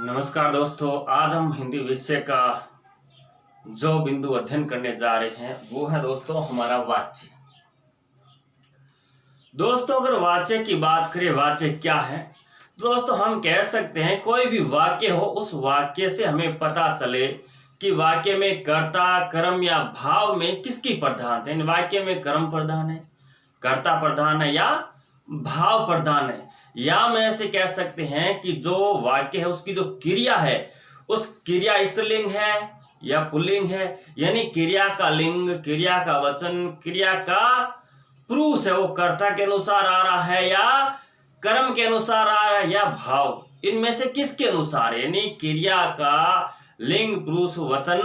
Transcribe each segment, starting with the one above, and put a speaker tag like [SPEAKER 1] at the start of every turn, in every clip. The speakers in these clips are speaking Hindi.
[SPEAKER 1] नमस्कार दोस्तों, आज हम हिंदी विषय का जो बिंदु अध्ययन करने जा रहे हैं वो है दोस्तों हमारा वाच्य। दोस्तों अगर वाच्य की बात करें, वाच्य क्या है? दोस्तों हम कह सकते हैं कोई भी वाक्य हो, उस वाक्य से हमें पता चले कि वाक्य में कर्ता, कर्म या भाव में किसकी प्रधानता है। वाक्य में कर्म प्रधान है, कर्ता प्रधान है या भाव प्रधान है, या हम ऐसे कह सकते हैं कि जो वाक्य है उसकी जो क्रिया है उस क्रिया स्त्रीलिंग है या पुल्लिंग है। यानी क्रिया का लिंग, क्रिया का वचन, क्रिया का पुरुष है वो कर्ता के अनुसार आ रहा है या कर्म के अनुसार आ रहा है या भाव, इनमें से किसके अनुसार। यानी क्रिया का लिंग, पुरुष, वचन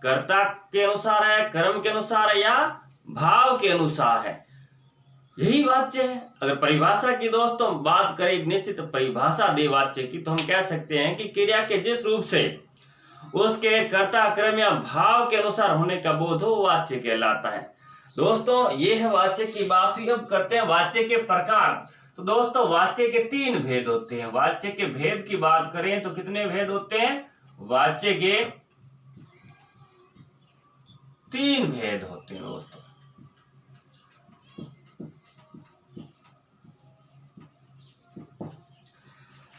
[SPEAKER 1] कर्ता के अनुसार है, कर्म के अनुसार है या भाव के अनुसार है, यही वाच्य है। अगर परिभाषा की दोस्तों बात करें, एक निश्चित परिभाषा दे वाच्य की, तो हम कह सकते हैं कि क्रिया के जिस रूप से उसके कर्ता, कर्म या भाव के अनुसार होने का बोध हो वाच्य कहलाता है। दोस्तों ये है वाच्य की बात हुई। अब करते हैं वाच्य के प्रकार। तो दोस्तों वाच्य के 3 भेद होते हैं। वाच्य के भेद की बात करें तो कितने भेद होते हैं? वाच्य के 3 भेद होते हैं दोस्तों।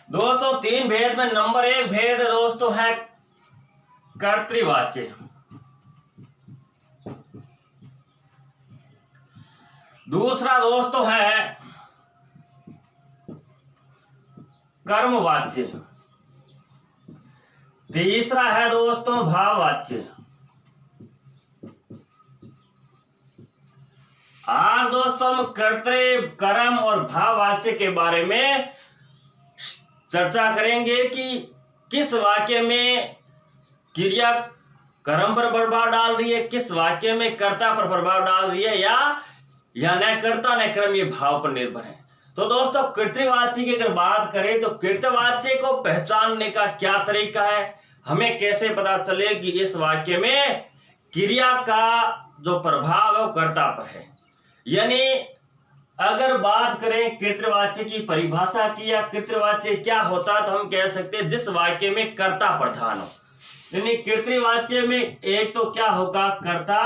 [SPEAKER 1] दोस्तों 3 भेद में नंबर 1 भेद दोस्तों है कर्तृवाच्य। दूसरा दोस्तों है कर्मवाच्य। तीसरा है दोस्तों भाववाच्य। आज दोस्तों हम कर्तृ, कर्म और भाववाच्य के बारे में चर्चा करेंगे कि किस वाक्य में क्रिया कर्म पर प्रभाव डाल रही है, किस वाक्य में कर्ता पर प्रभाव डाल रही है, या न कर्ता न कर्म ये भाव पर निर्भर है। तो दोस्तों कृतवाच्य की अगर बात करें तो कृतवाच्य को पहचानने का क्या तरीका है, हमें कैसे पता चले कि इस वाक्य में क्रिया का जो प्रभाव है वो कर्ता पर है। यानी अगर बात करें कृतवाच्य की परिभाषा की या कृतवाच्य क्या होता, तो हम कह सकते हैं जिस वाक्य में कर्ता प्रधान हो। यानी कृतवाच्य में एक तो क्या होगा, कर्ता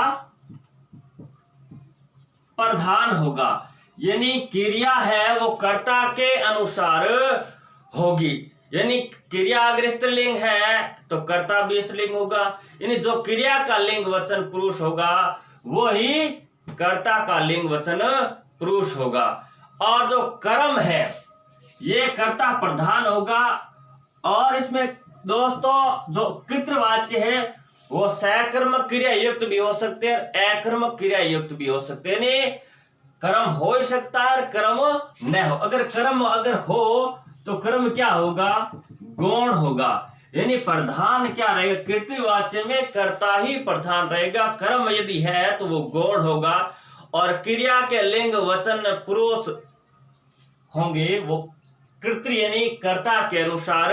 [SPEAKER 1] प्रधान होगा, यानी क्रिया है वो कर्ता के अनुसार होगी। यानी क्रिया अगर स्त्रीलिंग है तो कर्ता भी स्त्रीलिंग होगा। यानी जो क्रिया का लिंग वचन पुरुष होगा वो ही कर्ता का लिंग वचन पुरुष होगा। और जो कर्म है ये कर्ता प्रधान होगा। और इसमें दोस्तों जो कृतवाच्य है वो सकर्मक क्रिया युक्त भी हो सकते हैं, अकर्मक क्रिया युक्त भी हो सकते हैं। यानी कर्म हो ही सकता है, कर्म न हो। अगर कर्म अगर हो तो कर्म क्या होगा, गौण होगा। यानी प्रधान क्या रहेगा, कृतवाच्य में कर्ता ही प्रधान रहेगा। कर्म यदि है तो वो गौण होगा और क्रिया के लिंग वचन पुरुष होंगे वो कृत यानी कर्ता के अनुसार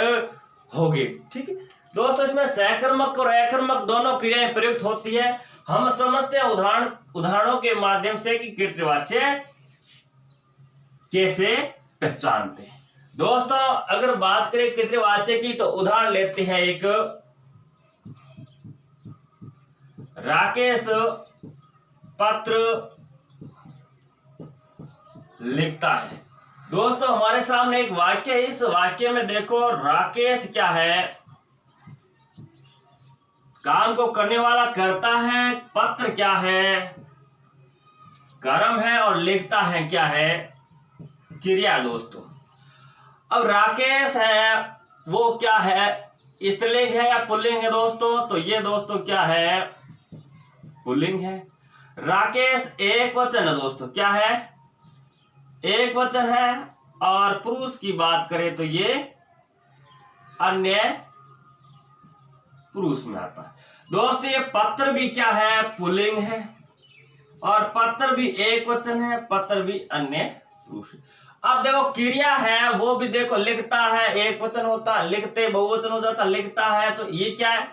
[SPEAKER 1] होंगे। ठीक है दोस्तों, इसमें सकर्मक और अकर्मक दोनों क्रियाएं प्रयुक्त होती है। हम समझते हैं उदाहरणों के माध्यम से कि कृतवाच्य कैसे पहचानते हैं। दोस्तों अगर बात करें कृतवाच्य की तो उदाहरण लेते हैं। एक राकेश पत्र लिखता है। दोस्तों हमारे सामने एक वाक्य है। इस वाक्य में देखो राकेश क्या है, काम को करने वाला करता है, पत्र क्या है, कर्म है, और लिखता है क्या है, क्रिया। दोस्तों अब राकेश है वो क्या है, स्त्रीलिंग है या पुल्लिंग है दोस्तों? तो ये दोस्तों क्या है, पुल्लिंग है। राकेश एक वचन है दोस्तों, क्या है, एक वचन है। और पुरुष की बात करें तो ये अन्य पुरुष में आता है। दोस्तों ये पत्र भी क्या है, पुल्लिंग है, और पत्र भी एक वचन है, पत्र भी अन्य पुरुष। अब देखो क्रिया है वो भी देखो लिखता है, एक वचन होता है, लिखते बहुवचन हो जाता, लिखता है। तो ये क्या है,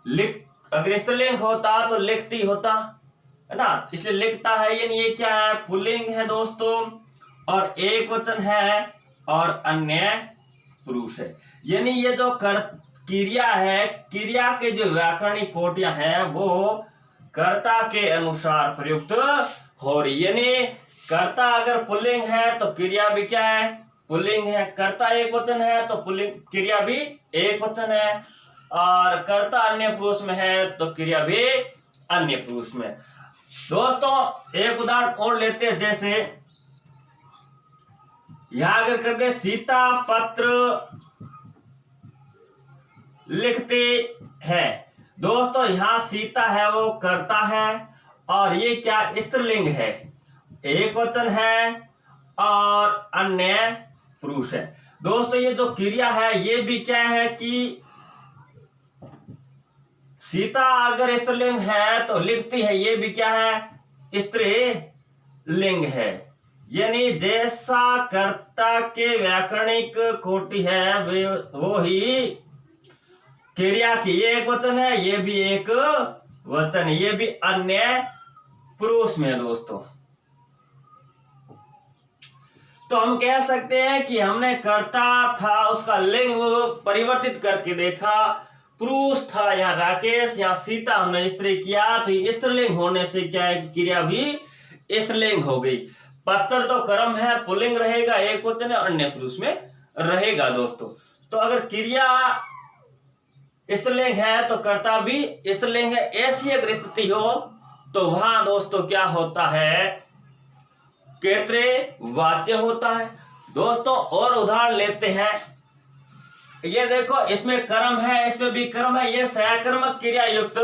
[SPEAKER 1] लिख अगर स्त्रीलिंग होता तो लिखती होता है ना, इसलिए लिखता है। ये क्या है, पुल्लिंग है दोस्तों, और एक वचन है और अन्य पुरुष है। यानी ये जो क्रिया है, क्रिया के जो व्याकरणिक कोटियां हैं वो कर्ता के अनुसार प्रयुक्त हो रही। यानी कर्ता अगर पुल्लिंग है तो क्रिया भी क्या है, पुल्लिंग है। कर्ता एक वचन है तो पुल्लिंग क्रिया भी एक वचन है, और कर्ता अन्य पुरुष में है तो क्रिया भी अन्य पुरुष में। दोस्तों एक उदाहरण और लेते हैं, जैसे यहां अगर कर दे सीता पत्र लिखते हैं। दोस्तों यहाँ सीता है वो कर्ता है, और ये क्या स्त्रीलिंग है, एक वचन है और अन्य पुरुष है। दोस्तों ये जो क्रिया है ये भी क्या है कि सीता अगर स्त्रीलिंग है तो लिखती है, ये भी क्या है, स्त्रीलिंग है। यानी जैसा कर्ता के व्याकरणिक कोटि है वो ही क्रिया की एक वचन है, ये भी एक वचन है, ये भी अन्य पुरुष में। दोस्तों तो हम कह सकते हैं कि हमने कर्ता था उसका लिंग परिवर्तित करके देखा। पुरुष था यहाँ राकेश, यहाँ सीता हमने स्त्री किया, तो ये स्त्रीलिंग होने से क्या है, क्रिया भी स्त्रीलिंग हो गई। पत्र तो कर्म है, पुल्लिंग रहेगा, एक वचन है, अन्य पुरुष में रहेगा। दोस्तों तो अगर क्रिया स्त्रीलिंग है तो कर्ता भी स्त्रीलिंग है, ऐसी अगर स्थिति हो तो वहां दोस्तों क्या होता है, कर्तृवाच्य होता है। दोस्तों और उदाहरण लेते हैं, ये देखो इसमें कर्म है, इसमें भी कर्म है, ये सहकर्मक क्रिया युक्त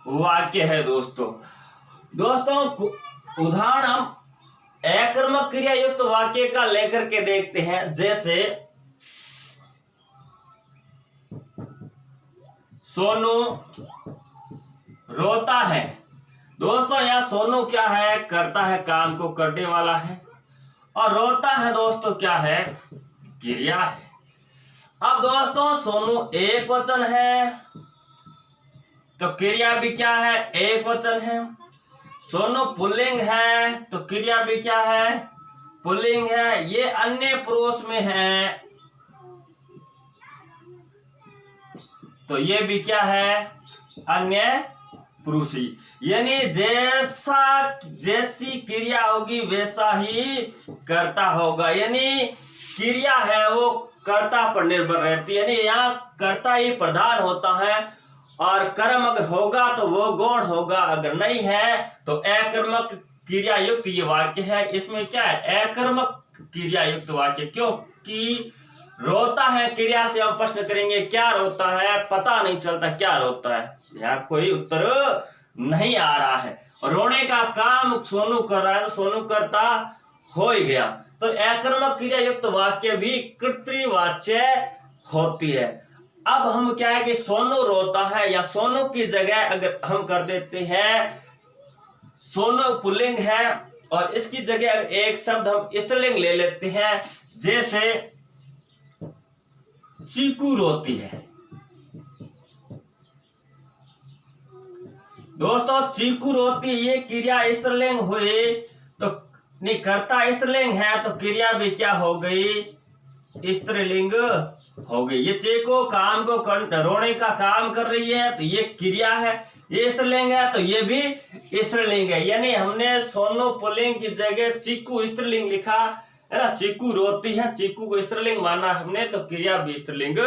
[SPEAKER 1] वाक्य है। दोस्तों उदाहरण हम अकर्मक क्रिया युक्त वाक्य का लेकर के देखते हैं, जैसे सोनू रोता है। दोस्तों यहाँ सोनू क्या है, करता है, काम को करने वाला है, और रोता है दोस्तों क्या है, क्रिया है। अब दोस्तों सोनू एक वचन है तो क्रिया भी क्या है, एक वचन है। सोनू पुल्लिंग है तो क्रिया भी क्या है, पुल्लिंग है, ये अन्य पुरुष में है तो ये भी क्या है, अन्य पुरुषी। यानी जैसी क्रिया होगी वैसा ही कर्ता होगा। यानी क्रिया है वो कर्ता पर निर्भर रहती है, यानी यहाँ कर्ता ही प्रधान होता है, और कर्म अगर होगा तो वो गौण होगा, अगर नहीं है तो अकर्मक क्रिया युक्त ये वाक्य है। इसमें क्या है, अकर्मक क्रिया युक्त वाक्य, क्योंकि रोता है क्रिया से हम प्रश्न करेंगे क्या रोता है, पता नहीं चलता क्या रोता है, यहाँ कोई उत्तर नहीं आ रहा है। रोने का काम सोनू कर रहा है तो सोनू करता हो ही गया। तो अकर्मक क्रिया युक्त वाक्य भी कर्तृवाच्य होती है। अब हम क्या है कि सोनू रोता है, या सोनू की जगह अगर हम कर देते हैं सोनू पुल्लिंग है, और इसकी जगह एक शब्द हम स्त्रीलिंग ले लेते हैं, जैसे चीकू रोती है। दोस्तों चीकू रोती, ये क्रिया स्त्रीलिंग हुई तो नहीं, कर्ता स्त्रीलिंग है तो क्रिया भी क्या हो गई, स्त्रीलिंग हो गई। ये चीकू काम को रोने का काम कर रही है तो ये क्रिया है, ये स्त्रीलिंग है तो ये भी स्त्रीलिंग है। यानी हमने सोनू पुल्लिंग की जगह चीकू स्त्रीलिंग लिखा है ना, चीकू रोती है, चीकू को स्त्रीलिंग माना हमने तो क्रिया भी स्त्रीलिंग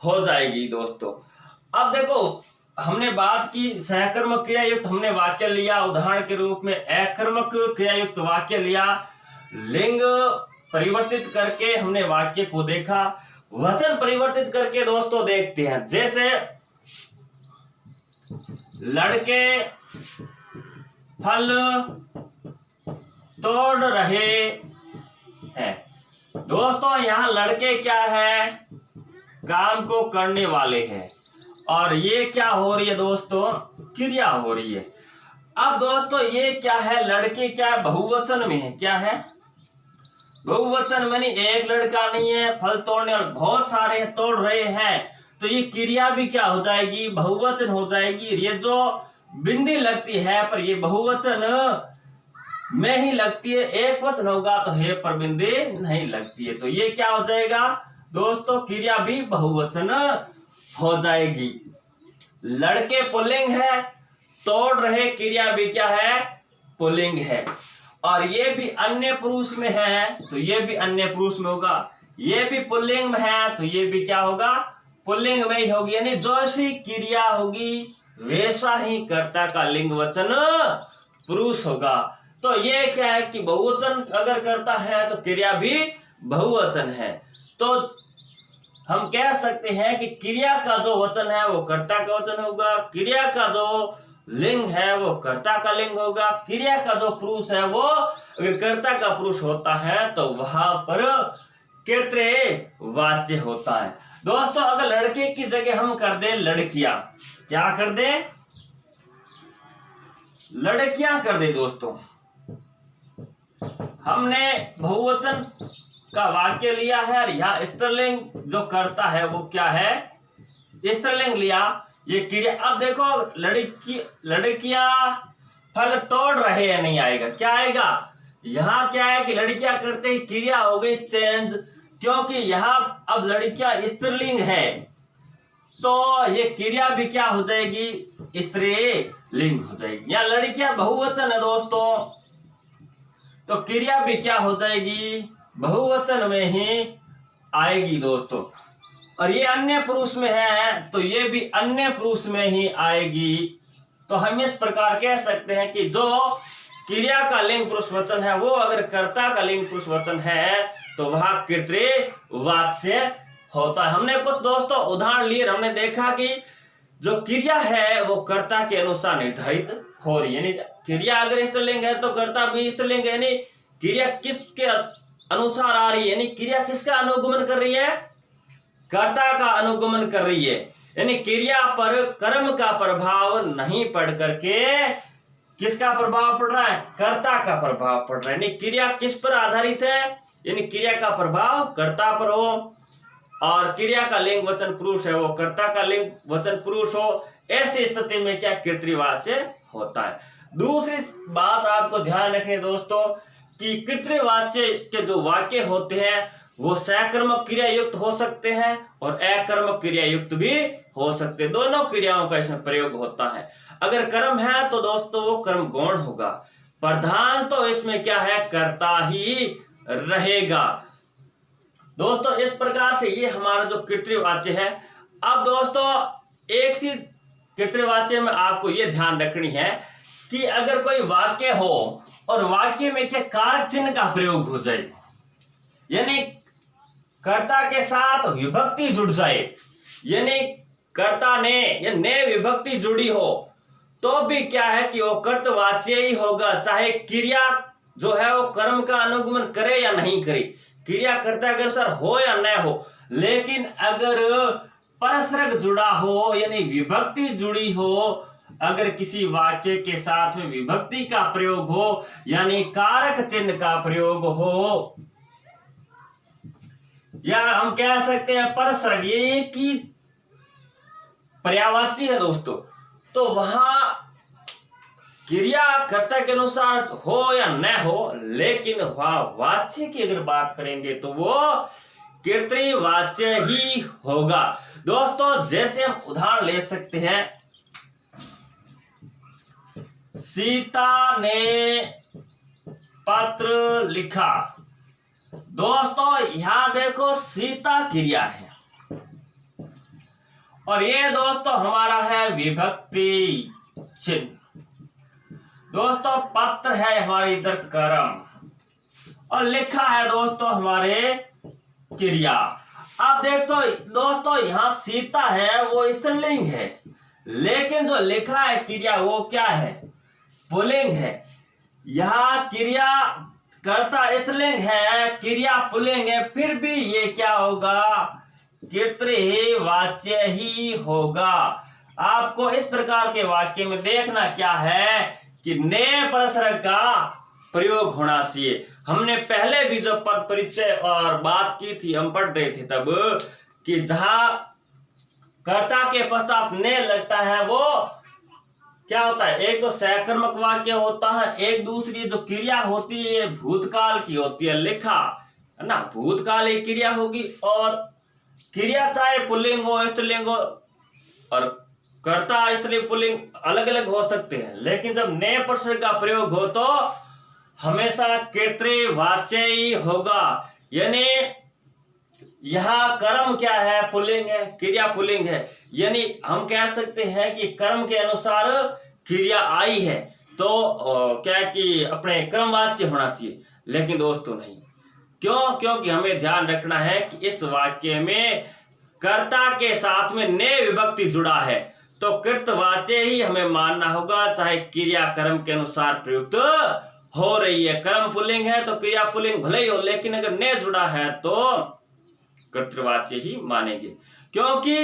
[SPEAKER 1] हो जाएगी। दोस्तों अब देखो हमने बात की सहकर्मक क्रिया युक्त हमने वाक्य लिया, उदाहरण के रूप में अकर्मक क्रिया युक्त वाक्य लिया, लिंग परिवर्तित करके हमने वाक्य को देखा। वचन परिवर्तित करके दोस्तों देखते हैं, जैसे लड़के फल तोड़ रहे हैं। दोस्तों यहाँ लड़के क्या है, काम को करने वाले हैं, और ये क्या हो रही है दोस्तों, क्रिया हो रही है। अब दोस्तों ये क्या है, लड़के क्या है, बहुवचन में है, क्या है, बहुवचन में, एक लड़का नहीं है, फल तोड़ने वाले बहुत सारे हैं, तोड़ रहे हैं, तो ये क्रिया भी क्या हो जाएगी, बहुवचन हो जाएगी। ये जो बिंदी लगती है पर ये बहुवचन में ही लगती है, एक वचन होगा तो है पर बिंदी नहीं लगती है, तो ये क्या हो जाएगा दोस्तों क्रिया भी बहुवचन हो जाएगी। लड़के पुल्लिंग है, तोड़ रहे क्रिया भी क्या है, पुल्लिंग है। और ये भी अन्य पुरुष में है तो ये भी अन्य पुरुष में होगा, ये भी पुल्लिंग में है तो ये भी क्या होगा, पुल्लिंग में ही होगी। यानी जैसी क्रिया होगी वैसा ही कर्ता का लिंग वचन पुरुष होगा। तो ये क्या है कि बहुवचन अगर करता है तो क्रिया भी बहुवचन है। तो हम कह सकते हैं कि क्रिया का जो वचन है वो कर्ता का वचन होगा, क्रिया का जो लिंग है वो कर्ता का लिंग होगा, क्रिया का जो पुरुष है वो अगर कर्ता का पुरुष होता है तो वहां पर कर्तृवाच्य होता है। दोस्तों अगर लड़के की जगह हम कर दें लड़कियां, क्या कर दें, लड़कियां कर दे। दोस्तों हमने बहुवचन का वाक्य लिया है और यहाँ स्त्रीलिंग जो करता है वो क्या है, स्त्रीलिंग लिया, ये क्रिया। अब देखो लड़कियां फल तोड़ रहे हैं, नहीं आएगा, क्या आएगा, यहाँ क्या है कि लड़कियां करते ही क्रिया हो गई चेंज, क्योंकि यहाँ अब लड़कियां स्त्रीलिंग है तो ये क्रिया भी क्या हो जाएगी, स्त्रीलिंग हो जाएगी। या लड़कियां बहुवचन है दोस्तों तो क्रिया भी क्या हो जाएगी, बहुवचन में ही आएगी दोस्तों। और ये अन्य पुरुष में है तो ये भी अन्य पुरुष में ही आएगी। तो हम इस प्रकार कह सकते हैं कि जो क्रिया का लिंग पुरुष वचन है वो अगर कर्ता का लिंग पुरुष वचन है तो वह कर्तृवाच्य होता है। हमने कुछ दोस्तों उदाहरण लिए, हमने देखा कि जो क्रिया है वो कर्ता के अनुसार निर्धारित हो रही है। यानी क्रिया अगर स्त्रीलिंग है तो कर्ता भी स्त्रीलिंग है। यानी क्रिया किसके अनुसार आ रही है, यानी क्रिया किसका अनुगमन कर रही है, कर्ता का अनुगमन कर रही है। यानी क्रिया पर कर्म का प्रभाव नहीं पड़ करके किसका प्रभाव पड़ रहा है, कर्ता का प्रभाव पड़ रहा है। यानी क्रिया किस पर आधारित है, यानी क्रिया का प्रभाव कर्ता पर हो और क्रिया का लिंग वचन पुरुष है वो कर्ता का लिंग वचन पुरुष हो, ऐसी स्थिति में क्या कर्तृवाच्य होता है। दूसरी बात आपको ध्यान रखनी दोस्तों कि कर्तृवाच्य के जो वाक्य होते हैं वो सकर्मक क्रिया युक्त हो सकते हैं और अकर्मक क्रिया युक्त भी हो सकते हैं। दोनों क्रियाओं का इसमें प्रयोग होता है। अगर कर्म है तो दोस्तों वो कर्म गौण होगा, प्रधान तो इसमें क्या है, कर्ता ही रहेगा। दोस्तों इस प्रकार से ये हमारा जो कर्तृवाच्य है। अब दोस्तों एक चीज कर्तृवाच्य में आपको ये ध्यान रखनी है कि अगर कोई वाक्य हो और वाक्य में क्या कारक चिन्ह का प्रयोग हो जाए, यानी कर्ता के साथ विभक्ति जुड़ जाए, यानी कर्ता ने या ने विभक्ति जुड़ी हो तो भी क्या है कि वो कर्तवाच्य ही होगा, चाहे क्रिया जो है वो कर्म का अनुगमन करे या नहीं करे, क्रिया कर्ता के अनुसार हो या न हो। लेकिन अगर परसर्ग जुड़ा हो यानी विभक्ति जुड़ी हो, अगर किसी वाक्य के साथ में विभक्ति का प्रयोग हो यानी कारक चिन्ह का प्रयोग हो, या हम कह सकते हैं परसर्ग ये की पर्यायवाची है दोस्तों, तो वहां क्रिया कर्ता के अनुसार हो या न हो, लेकिन वह वाच्य की अगर बात करेंगे तो वो कर्तृवाच्य ही होगा। दोस्तों जैसे हम उदाहरण ले सकते हैं, सीता ने पत्र लिखा। दोस्तों यहां देखो सीता क्रिया है और ये दोस्तों हमारा है विभक्ति चिन्ह। दोस्तों पत्र है हमारे इधर कर्म और लिखा है दोस्तों हमारे क्रिया। अब देखो दोस्तों यहाँ सीता है वो स्त्रीलिंग है, लेकिन जो लिखा है क्रिया वो क्या है, पुल्लिंग है। यहाँ क्रिया कर्ता स्त्रीलिंग है, क्रिया पुल्लिंग है, फिर भी ये क्या होगा, कर्तृवाच्य ही होगा। आपको इस प्रकार के वाक्य में देखना क्या है कि ने परसर्ग का प्रयोग होना चाहिए। हमने पहले भी जो पद परिचय और बात की थी, हम पढ़ रहे थे तब कि जहां कर्ता के पश्चात ने लगता है वो क्या होता है, एक तो सकर्मक वाक्य होता है, एक दूसरी जो क्रिया होती है भूतकाल की होती है, लिखा है ना, भूतकाल एक क्रिया होगी और क्रिया चाहे पुल्लिंग हो स्त्रीलिंग हो और कर्ता स्त्रीलिंग पुल्लिंग अलग अलग हो सकते हैं, लेकिन जब नए प्रश्न का प्रयोग हो तो हमेशा कर्तृवाच्य ही होगा। यानी यहाँ कर्म क्या है, पुल्लिंग है, क्रिया पुल्लिंग है, यानी हम कह सकते हैं कि कर्म के अनुसार क्रिया आई है तो क्या है कि अपने क्रमवाच्य होना चाहिए, लेकिन दोस्तों नहीं। क्यों? क्योंकि हमें ध्यान रखना है कि इस वाक्य में कर्ता के साथ में ने विभक्ति जुड़ा है तो कृतवाच्य ही हमें मानना होगा, चाहे क्रिया कर्म के अनुसार प्रयुक्त हो रही है। कर्म पुल्लिंग है तो क्रिया पुल्लिंग भले ही हो, लेकिन अगर ने जुड़ा है तो कर्तृवाच्य ही मानेंगे। क्योंकि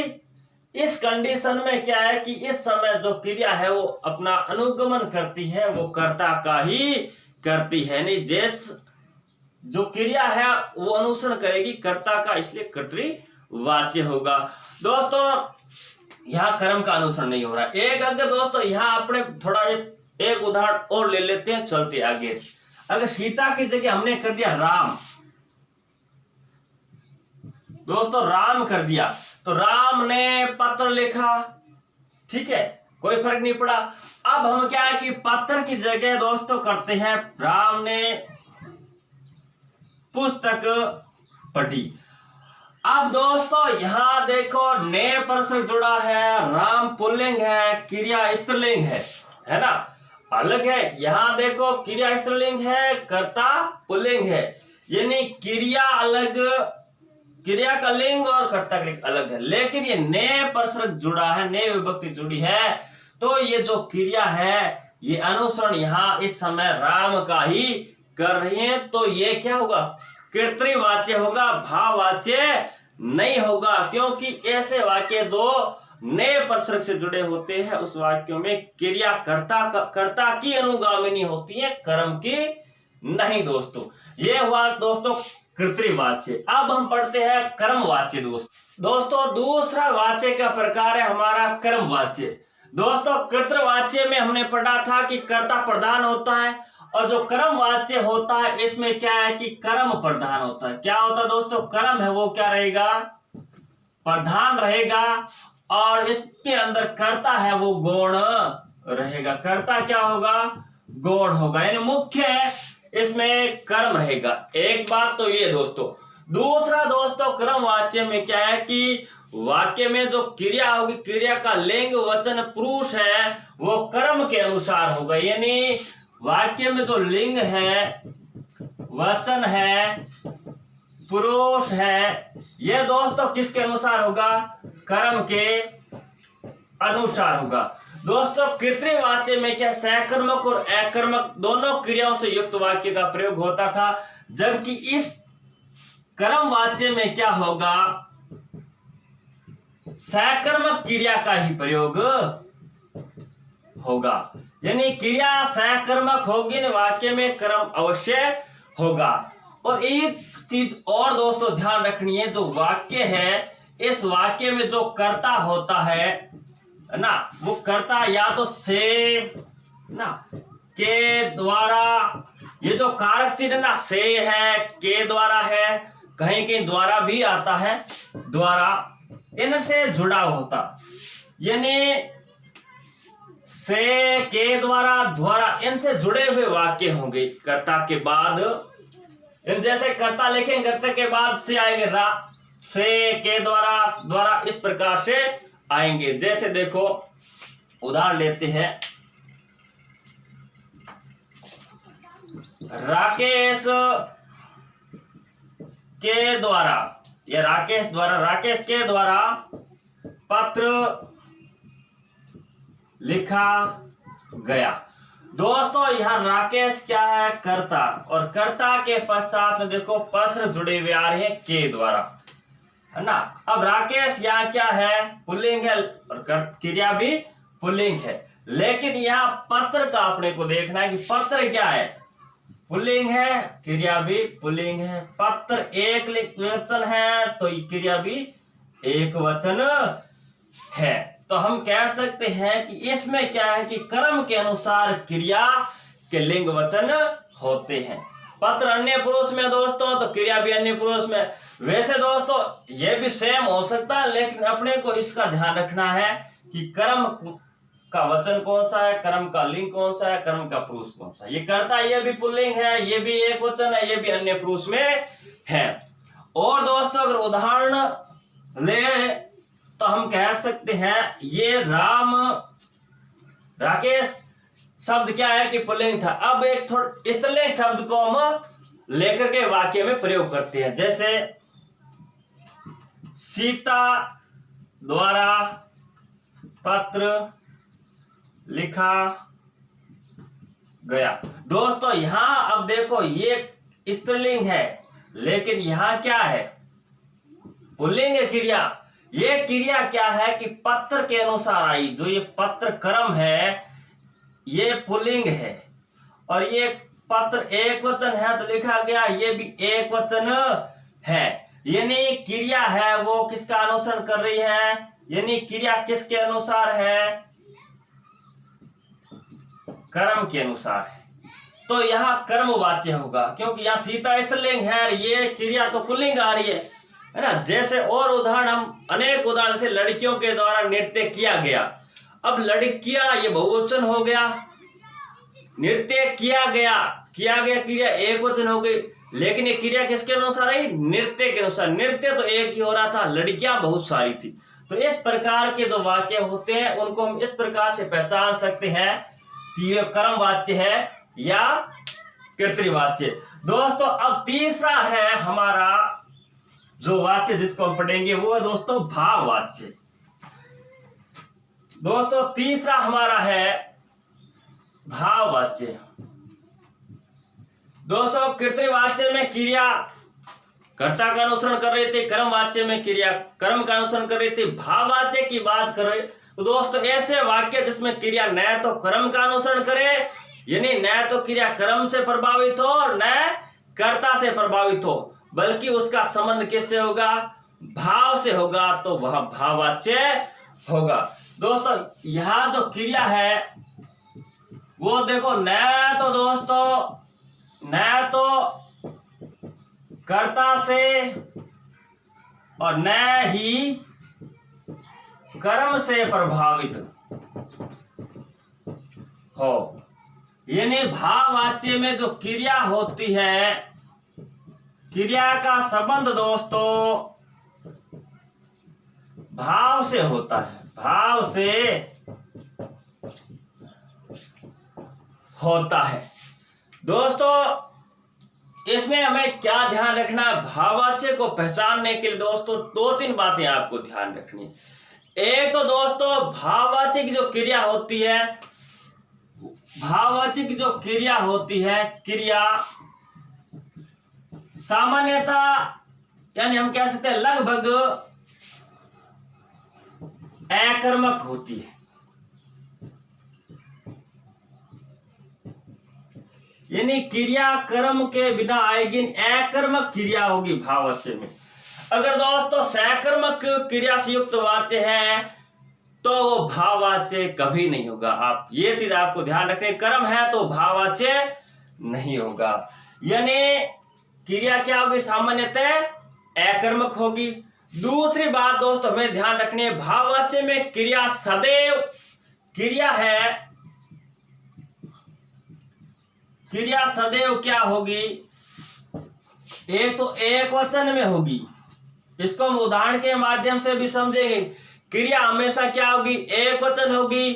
[SPEAKER 1] इस कंडीशन में क्या है कि इस समय जो क्रिया है वो अपना अनुगमन करती है, वो कर्ता का ही करती है, नहीं जैस जो क्रिया है वो अनुसरण करेगी कर्ता का, इसलिए कर्तृवाच्य होगा। दोस्तों यहाँ कर्म का अनुसरण नहीं हो रहा। एक अगर दोस्तों यहाँ अपने थोड़ा एक उदाहरण और ले लेते हैं, चलते आगे। अगर सीता की जगह हमने कर दिया राम, दोस्तों राम कर दिया तो राम ने पत्र लिखा, ठीक है, कोई फर्क नहीं पड़ा। अब हम क्या है कि पत्र की जगह दोस्तों करते हैं राम ने पुस्तक पढ़ी। अब दोस्तों यहां देखो ने प्रश्न जुड़ा है, राम पुल्लिंग है, क्रिया स्त्रीलिंग है ना, अलग है। यहां देखो क्रिया स्त्रीलिंग है, कर्ता पुल्लिंग है, यानी क्रिया अलग, क्रिया का लिंग और कर्ता का लिंग अलग है। लेकिन ये ने प्रश्न जुड़ा है, ने विभक्ति जुड़ी है, तो ये जो क्रिया है ये अनुसरण यहाँ इस समय राम का ही कर रही है, तो ये क्या होगा, कर्तृवाच्य होगा, भाववाच्य नहीं होगा। क्योंकि ऐसे वाक्य जो नए प्रश्न से जुड़े होते हैं उस वाक्यों में क्रिया कर्ता की अनुगामिनी होती है, कर्म की नहीं। दोस्तों ये हुआ दोस्तों कर्तृवाच्य। अब हम पढ़ते हैं कर्मवाच्य। दोस्तों दूसरा वाच्य का प्रकार है हमारा कर्मवाच्य। दोस्तों कर्तृवाच्य में हमने पढ़ा था कि कर्ता प्रधान होता है, और जो कर्मवाच्य होता है इसमें क्या है कि कर्म प्रधान होता है। क्या होता है दोस्तों, कर्म है वो क्या रहेगा, प्रधान रहेगा, और इसके अंदर कर्ता है वो गौण रहेगा। कर्ता क्या होगा, गौण होगा, यानी मुख्य है, इसमें कर्म रहेगा। एक बात तो ये दोस्तों। दूसरा दोस्तों कर्मवाच्य में क्या है कि वाक्य में जो क्रिया होगी, क्रिया का लिंग वचन पुरुष है वो कर्म के अनुसार होगा, यानी वाक्य में जो लिंग है, वचन है, पुरुष है, ये दोस्तों किसके अनुसार होगा, कर्म के अनुसार होगा। दोस्तों कर्तृवाच्य में क्या सकर्मक और अकर्मक दोनों क्रियाओं से युक्त वाक्य का प्रयोग होता था, जबकि इस कर्मवाच्य में क्या होगा, सकर्मक क्रिया का ही प्रयोग होगा, यानी क्रिया सकर्मक होगी न वाक्य में कर्म अवश्य होगा। और एक चीज और दोस्तों ध्यान रखनी है, जो वाक्य है इस वाक्य में जो कर्ता होता है ना, वो कर्ता या तो से ना के द्वारा, ये जो कारक चीज है ना, से है, के द्वारा है, कहीं कहीं द्वारा भी आता है, द्वारा, इनसे जुड़ा होता, यानी से, के द्वारा, द्वारा, इनसे जुड़े हुए वाक्य होंगे कर्ता के बाद। इन जैसे कर्ता लिखेंगे, कर्ता के बाद से आएंगे रा, से, के द्वारा, द्वारा, इस प्रकार से आएंगे। जैसे देखो उदाहरण लेते हैं, राकेश के द्वारा, या राकेश द्वारा, राकेश के द्वारा पत्र लिखा गया। दोस्तों यहाँ राकेश क्या है, कर्ता, और कर्ता के पश्चात में देखो प्रश्न जुड़े हुए आ रहे हैं के द्वारा, है ना। अब राकेश यहाँ क्या है, पुल्लिंग है, और क्रिया भी पुल्लिंग है, लेकिन यहाँ पत्र का अपने को देखना है कि पत्र क्या है, पुल्लिंग है, क्रिया भी पुल्लिंग है। पत्र एक वचन है तो क्रिया भी एक वचन है। तो हम कह सकते हैं कि इसमें क्या है कि कर्म के अनुसार क्रिया के लिंग वचन होते हैं। पत्र अन्य पुरुष में दोस्तों तो क्रिया भी अन्य पुरुष में। वैसे दोस्तों ये भी सेम हो सकता है, लेकिन अपने को इसका ध्यान रखना है कि कर्म का वचन कौन सा है, कर्म का लिंग कौन सा है, कर्म का पुरुष कौन सा है। ये कर्ता ये भी पुल्लिंग है, ये भी एक वचन है, ये भी अन्य पुरुष में है। और दोस्तों अगर उदाहरण ले तो हम कह सकते हैं ये राम राकेश शब्द क्या है कि पुल्लिंग था। अब एक थोड़ा स्त्रीलिंग शब्द को हम लेकर के वाक्य में प्रयोग करते हैं, जैसे सीता द्वारा पत्र लिखा गया। दोस्तों यहां अब देखो ये स्त्रीलिंग है, लेकिन यहां क्या है, पुल्लिंग क्रिया। ये क्रिया क्या है कि पत्र के अनुसार आई। जो ये पत्र कर्म है ये पुल्लिंग है, और ये पत्र एक वचन है तो लिखा गया, ये भी एक वचन है। यानी क्रिया है वो किसका अनुसरण कर रही है, यानी क्रिया किसके अनुसार है, कर्म के अनुसार है। तो यहाँ कर्मवाच्य होगा, क्योंकि यहाँ सीता स्त्रीलिंग है, ये क्रिया तो पुल्लिंग आ रही है ना। जैसे और उदाहरण हम अनेक उदाहरण से लड़कियों के द्वारा नृत्य किया गया। अब लड़कियां ये बहुवचन हो गया, नृत्य किया गया क्रिया एक वचन हो गई, लेकिन ये क्रिया किसके अनुसार आई, नृत्य के अनुसार। नृत्य तो एक ही हो रहा था, लड़कियां बहुत सारी थी। तो इस प्रकार के जो वाक्य होते हैं उनको हम इस प्रकार से पहचान सकते हैं कि ये कर्मवाच्य है या कर्तृवाच्य। दोस्तों अब तीसरा है हमारा जो वाच्य जिसको हम पढ़ेंगे वो है दोस्तों भाववाच्य। दोस्तों तीसरा हमारा है भाववाच्य। दोस्तों कर्तृवाच्य में क्रिया कर्ता का अनुसरण कर रही थी, कर्मवाच्य में क्रिया कर्म का अनुसरण कर रही थी। भाववाच्य की बात करें तो दोस्तों ऐसे वाक्य जिसमें क्रिया न तो कर्म का अनुसरण करे, यानी न तो क्रिया कर्म से प्रभावित हो और न कर्ता से प्रभावित हो, बल्कि उसका संबंध किससे होगा, भाव से होगा, तो वह भाववाच्य होगा। दोस्तों यहां जो क्रिया है वो देखो न तो दोस्तों न तो कर्ता से और न ही कर्म से प्रभावित हो। यानी भाववाच्य में जो क्रिया होती है, क्रिया का संबंध दोस्तों भाव से होता है, भाव से होता है। दोस्तों इसमें हमें क्या ध्यान रखना है, भाववाच्य को पहचानने के लिए दोस्तों दो तीन बातें आपको ध्यान रखनी है। एक तो दोस्तों भाववाच्य की जो क्रिया होती है, भाववाच्य की जो क्रिया होती है, क्रिया सामान्यतः यानी हम कह सकते हैं लगभग अकर्मक होती है। यानी क्रिया कर्म के बिना आएगी, अकर्मक क्रिया होगी भाववाच्य में। अगर दोस्तों सकर्मक क्रिया से युक्त वाच्य है तो वो भाववाच्य कभी नहीं होगा। आप ये चीज आपको ध्यान रखें, कर्म है तो भाववाच्य नहीं होगा। यानी क्रिया क्या होगी, सामान्यतः अकर्मक होगी। दूसरी बात दोस्तों हमें ध्यान रखनी है, भाववाच्य में क्रिया सदैव क्रिया है, क्रिया सदैव क्या होगी, एक तो एक वचन में होगी। इसको हम उदाहरण के माध्यम से भी समझेंगे। क्रिया हमेशा क्या होगी, एक वचन होगी।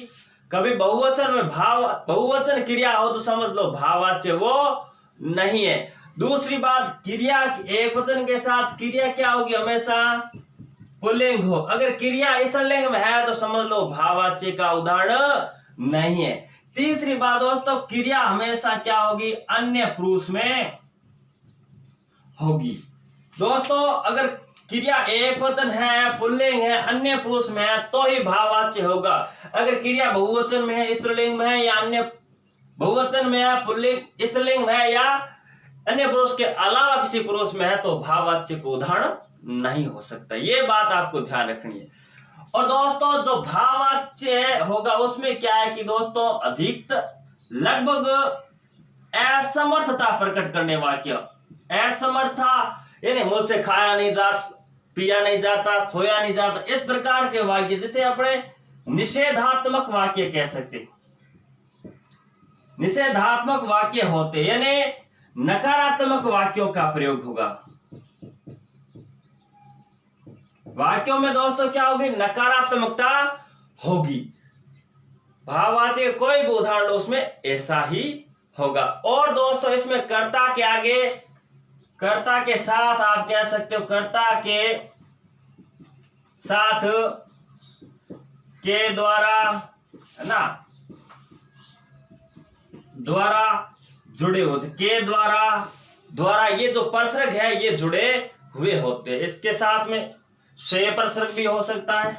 [SPEAKER 1] कभी बहुवचन में बहुवचन क्रिया हो तो समझ लो भाववाच्य वो नहीं है। दूसरी बात, क्रिया एक वचन के साथ क्रिया क्या होगी, हमेशा पुल्लिंग हो। अगर क्रिया स्त्रीलिंग में है तो समझ लो भाववाच्य का उदाहरण नहीं है। तीसरी बात दोस्तों, क्रिया हमेशा क्या होगी, अन्य पुरुष में होगी। दोस्तों अगर क्रिया एक वचन है, पुल्लिंग है, अन्य पुरुष में है तो ही भाववाच्य होगा। अगर क्रिया बहुवचन में है, स्त्रीलिंग में है या अन्य बहुवचन में है, पुल्लिंग स्त्रीलिंग में है या अन्य पुरुष के अलावा किसी पुरुष में है तो भाववाच्य को उदाहरण नहीं हो सकता। ये बात आपको ध्यान रखनी है। और दोस्तों जो भाववाच्य होगा उसमें क्या है कि दोस्तों अधिकतर लगभग असमर्थता प्रकट करने वाक्य। असमर्थता यानी मुझसे खाया नहीं जाता, पिया नहीं जाता, सोया नहीं जाता, इस प्रकार के वाक्य जिसे अपने निषेधात्मक वाक्य कह सकते। निषेधात्मक वाक्य होते यानी नकारात्मक वाक्यों का प्रयोग होगा। वाक्यों में दोस्तों क्या होगी? नकारात्मकता होगी। भाववाचक कोई भी उदाहरण उसमें ऐसा ही होगा। और दोस्तों इसमें कर्ता के आगे, कर्ता के साथ आप कह सकते हो, कर्ता के साथ के द्वारा, है ना, द्वारा जुड़े होते, के द्वारा ये जो परसर्ग है ये जुड़े हुए होते हैं। इसके साथ में से परसर्ग भी हो सकता है,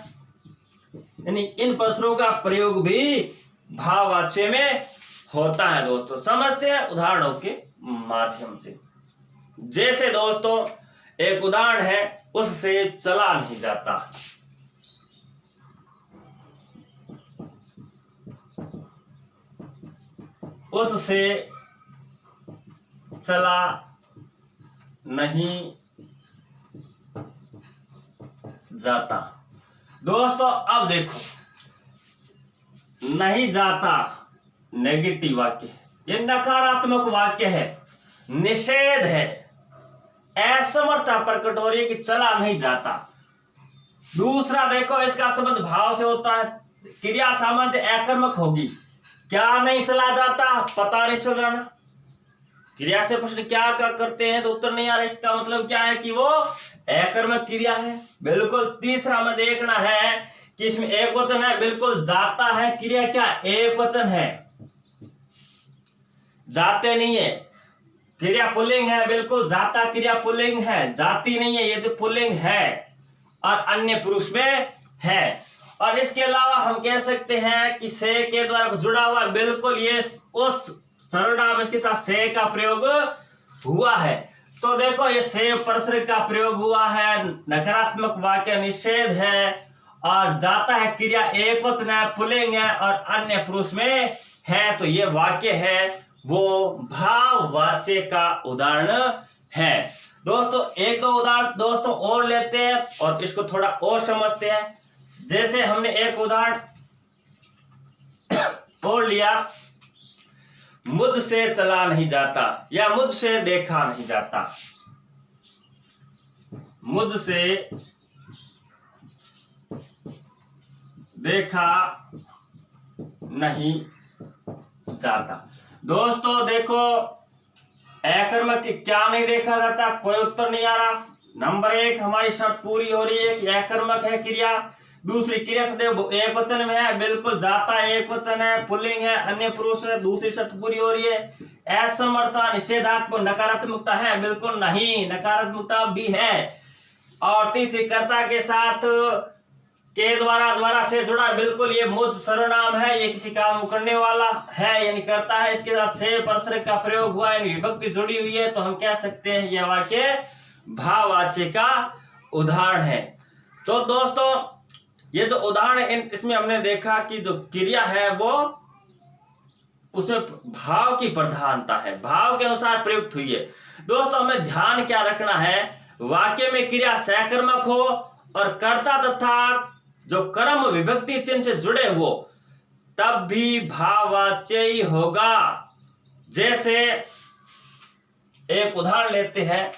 [SPEAKER 1] यानी इन परसर्गों का प्रयोग भी भाववाच्य में होता है। दोस्तों समझते हैं उदाहरणों के माध्यम से। जैसे दोस्तों एक उदाहरण है, उससे चला नहीं जाता। उससे चला नहीं जाता। दोस्तों अब देखो, नहीं जाता नेगेटिव वाक्य, ये नकारात्मक वाक्य है, निषेध है, असमर्थता प्रकट हो रही है कि चला नहीं जाता। दूसरा देखो, इसका संबंध भाव से होता है, क्रिया सामान्य अकर्मक होगी। क्या नहीं चला जाता? पता नहीं चल रहा ना। क्रिया से प्रश्न क्या करते हैं तो उत्तर नहीं आ रहा, इसका मतलब क्या है कि वो अकर्मक क्रिया है। बिल्कुल। तीसरा में देखना है कि इसमें एक वचन है, बिल्कुल जाता है, क्रिया क्या एक वचन है, जाते नहीं है। क्रिया पुल्लिंग है, बिल्कुल जाता क्रिया पुल्लिंग है, जाती नहीं है, ये तो पुल्लिंग है और अन्य पुरुष में है। और इसके अलावा हम कह सकते हैं कि से के द्वारा जुड़ा हुआ, बिल्कुल ये उस सर्वनाम इसके साथ से का प्रयोग हुआ है। तो देखो ये से परसर्ग का प्रयोग हुआ है, नकारात्मक वाक्य निषेध है, और जाता है क्रिया एक वचन है, पुल्लिंग है और अन्य पुरुष में है। तो ये वाक्य है वो भाववाच्य का उदाहरण है। दोस्तों एक दो उदाहरण दोस्तों और लेते हैं और इसको थोड़ा और समझते हैं। जैसे हमने एक उदाहरण और लिया, मुझसे चला नहीं जाता या मुझसे देखा नहीं जाता। मुझसे देखा नहीं जाता। दोस्तों देखो अकर्मक क्या नहीं देखा जाता, कोई उत्तर नहीं आ रहा। नंबर एक हमारी शर्त पूरी हो रही है कि अकर्मक है क्रिया। दूसरी क्रिया सदैव एक वचन में है, बिल्कुल जाता एक वचन है, पुल्लिंग है, अन्य पुरुष है। दूसरी शर्त पूरी हो रही है। असमर्थता निषेधात्मक नकारात्मकता है, बिल्कुल नहीं, नकारात्मकता भी है। और तीसरी कर्ता के साथ के द्वारा से जुड़ा, बिल्कुल ये मुझ सर्वनाम है, ये किसी काम करने वाला है यानी करता है, इसके साथ से परसर्ग का प्रयोग हुआ यानी विभक्ति जुड़ी हुई है। तो हम कह सकते हैं यह वाक्य भाववाच्य का उदाहरण है। तो दोस्तों ये जो उदाहरण है इसमें हमने देखा कि जो क्रिया है वो उसमें भाव की प्रधानता है, भाव के अनुसार प्रयुक्त हुई है। दोस्तों हमें ध्यान क्या रखना है, वाक्य में क्रिया सकर्मक हो और कर्ता तथा जो कर्म विभक्ति चिन्ह से जुड़े हो तब भी भाववाच्य ही होगा। जैसे एक उदाहरण लेते हैं,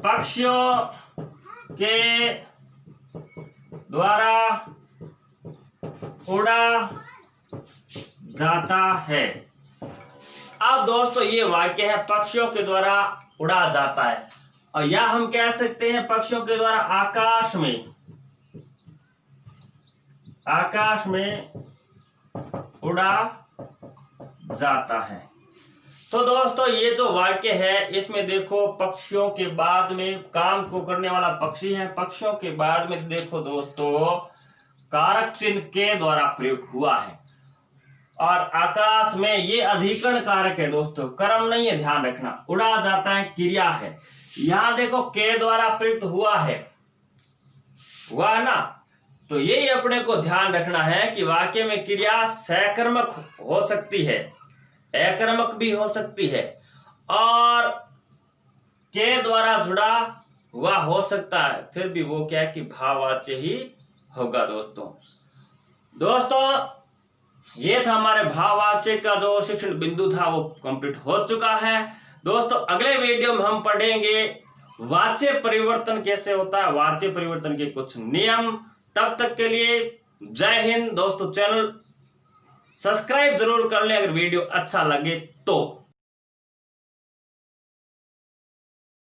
[SPEAKER 1] पक्षियों के द्वारा उड़ा जाता है। अब दोस्तों ये वाक्य है पक्षियों के द्वारा उड़ा जाता है, और या हम कह सकते हैं पक्षियों के द्वारा आकाश में उड़ा जाता है। तो दोस्तों ये जो वाक्य है इसमें देखो पक्षियों के बाद में काम को करने वाला पक्षी है, पक्षियों के बाद में देखो दोस्तों कारक चिन्ह के द्वारा प्रयोग हुआ है, और आकाश में ये अधिकरण कारक है दोस्तों, कर्म नहीं है, ध्यान रखना। उड़ा जाता है क्रिया है, यहां देखो के द्वारा प्रयुक्त हुआ है, हुआ ना। तो यही अपने को ध्यान रखना है कि वाक्य में क्रिया सकर्मक हो सकती है, अकर्मक भी हो सकती है, और के द्वारा जुड़ा हुआ हो सकता है, फिर भी वो क्या है कि भाववाच्य ही होगा। दोस्तों ये था हमारे भाववाच्य का जो शिक्षण बिंदु था वो कंप्लीट हो चुका है। दोस्तों अगले वीडियो में हम पढ़ेंगे वाच्य परिवर्तन कैसे होता है, वाच्य परिवर्तन के कुछ नियम। तब तक के लिए जय हिंद। दोस्तों चैनल सब्सक्राइब जरूर कर लें अगर वीडियो अच्छा लगे तो।